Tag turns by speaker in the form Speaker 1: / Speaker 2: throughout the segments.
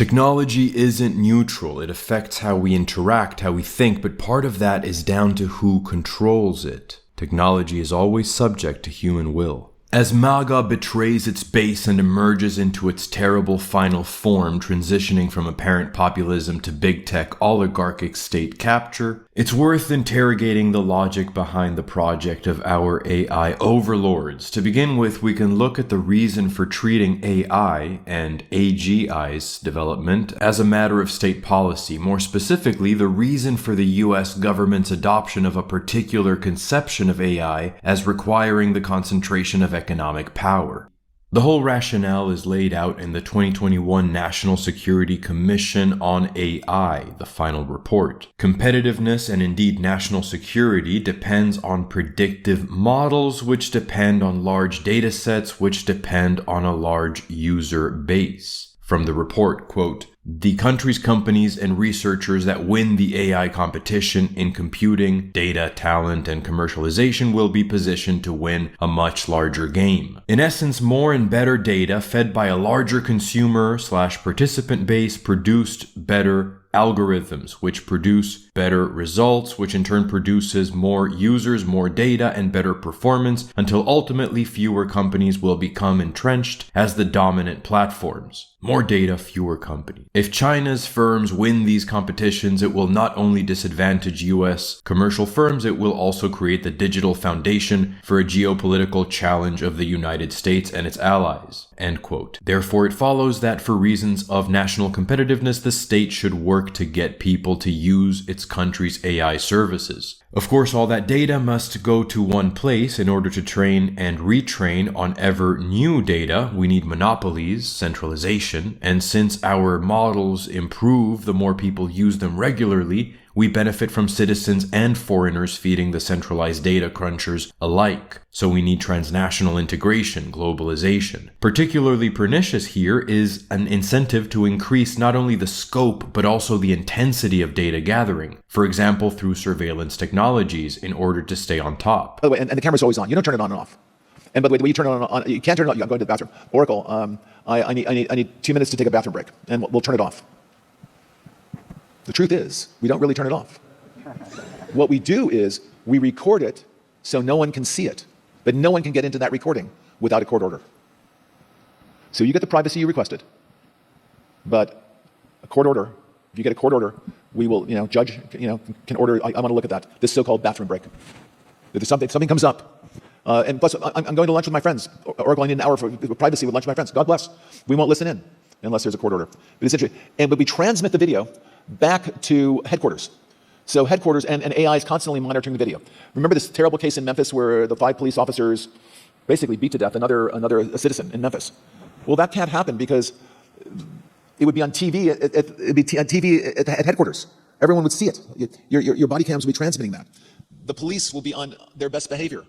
Speaker 1: Technology isn't neutral. It affects how we interact, how we think, but part of that is down to who controls it. Technology is always subject to human will. As MAGA betrays its base and emerges into its terrible final form, transitioning from apparent populism to big tech oligarchic state capture, it's worth interrogating the logic behind the project of our AI overlords. To begin with, we can look at the reason for treating AI and AGI's development as a matter of state policy. More specifically, the reason for the US government's adoption of a particular conception of AI as requiring the concentration of economic power. The whole rationale is laid out in the 2021 National Security Commission on AI, the final report. Competitiveness and indeed national security depends on predictive models, which depend on large data sets, which depend on a large user base. From the report, quote, "The country's companies and researchers that win the AI competition in computing, data, talent, and commercialization will be positioned to win a much larger game. In essence, more and better data fed by a larger consumer/participant base produced better algorithms, which produce better results, which in turn produces more users, more data, and better performance, until ultimately fewer companies will become entrenched as the dominant platforms. More data, fewer companies. If China's firms win these competitions, it will not only disadvantage US commercial firms, it will also create the digital foundation for a geopolitical challenge of the United States and its allies." End quote. Therefore, it follows that for reasons of national competitiveness, the state should work to get people to use its country's AI services. Of course, all that data must go to one place in order to train and retrain on ever new data. We need monopolies, centralization, and since our models improve the more people use them regularly, we benefit from citizens and foreigners feeding the centralized data crunchers alike. So we need transnational integration, globalization. Particularly pernicious here is an incentive to increase not only the scope, but also the intensity of data gathering. For example, through surveillance technologies in order to stay on top.
Speaker 2: By the way, and the camera's always on. You don't turn it on and off. And by the way, the way you turn it on, you can't turn it on. I'm going to the bathroom. Oracle, I need 2 minutes to take a bathroom break, and we'll turn it off. The truth is, we don't really turn it off. What we do is we record it so no one can see it, but no one can get into that recording without a court order. So you get the privacy you requested, but a court order, if you get a court order, we will, judge, can order, I want to look at that, this so-called bathroom break. If something comes up, and plus I'm going to lunch with my friends, Oracle, I need an hour for privacy with lunch with my friends. God bless. We won't listen in unless there's a court order. But it's interesting. But we transmit the video back to headquarters. So headquarters and AI is constantly monitoring the video. Remember this terrible case in Memphis where the 5 police officers basically beat to death another citizen in Memphis? Well, that can't happen because it would be on TV at headquarters. Everyone would see it. Your body cams will be transmitting that. The police will be on their best behavior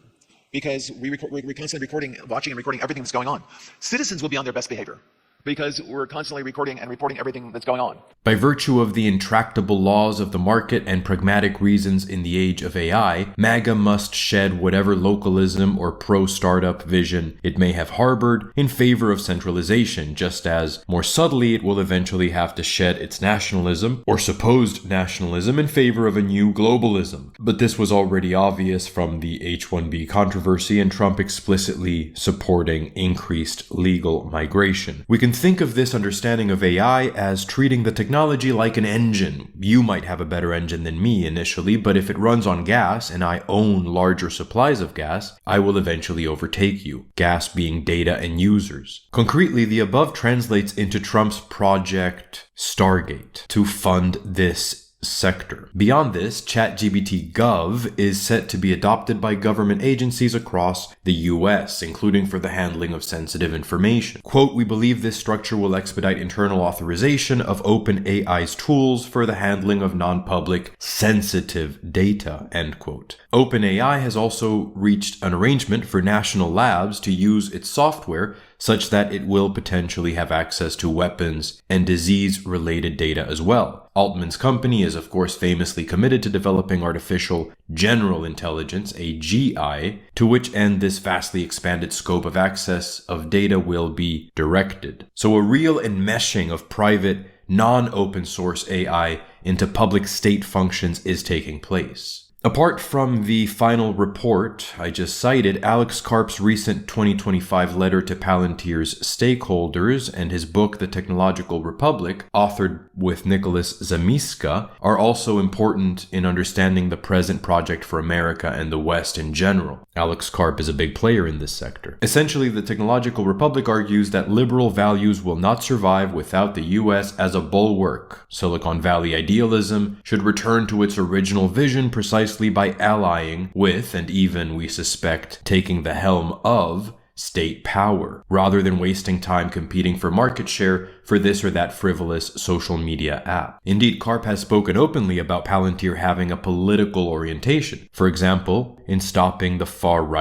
Speaker 2: because we're constantly watching and recording everything that's going on. Citizens will be on their best behavior because we're constantly recording and reporting everything that's going on.
Speaker 1: By virtue of the intractable laws of the market and pragmatic reasons in the age of AI, MAGA must shed whatever localism or pro-startup vision it may have harbored in favor of centralization, just as, more subtly, it will eventually have to shed its nationalism, or supposed nationalism, in favor of a new globalism. But this was already obvious from the H-1B controversy and Trump explicitly supporting increased legal migration. We can think of this understanding of AI as treating the technology like an engine. You might have a better engine than me initially, but if it runs on gas and I own larger supplies of gas, I will eventually overtake you. Gas being data and users. Concretely, the above translates into Trump's project Stargate to fund this sector. Beyond this, ChatGPT Gov is set to be adopted by government agencies across the US, including for the handling of sensitive information. Quote, "We believe this structure will expedite internal authorization of OpenAI's tools for the handling of non-public sensitive data," end quote. OpenAI has also reached an arrangement for national labs to use its software such that it will potentially have access to weapons and disease-related data as well. Altman's company is of course famously committed to developing artificial general intelligence, AGI, to which end this vastly expanded scope of access of data will be directed. So a real enmeshing of private non-open source AI into public state functions is taking place. Apart from the final report I just cited, Alex Karp's recent 2025 letter to Palantir's stakeholders and his book, The Technological Republic, authored with Nicholas Zamiska, are also important in understanding the present project for America and the West in general. Alex Karp is a big player in this sector. Essentially, the Technological Republic argues that liberal values will not survive without the US as a bulwark. Silicon Valley idealism should return to its original vision precisely by allying with, and even, we suspect, taking the helm of, state power, rather than wasting time competing for market share for this or that frivolous social media app. Indeed, Karp has spoken openly about Palantir having a political orientation, for example, in stopping the far-right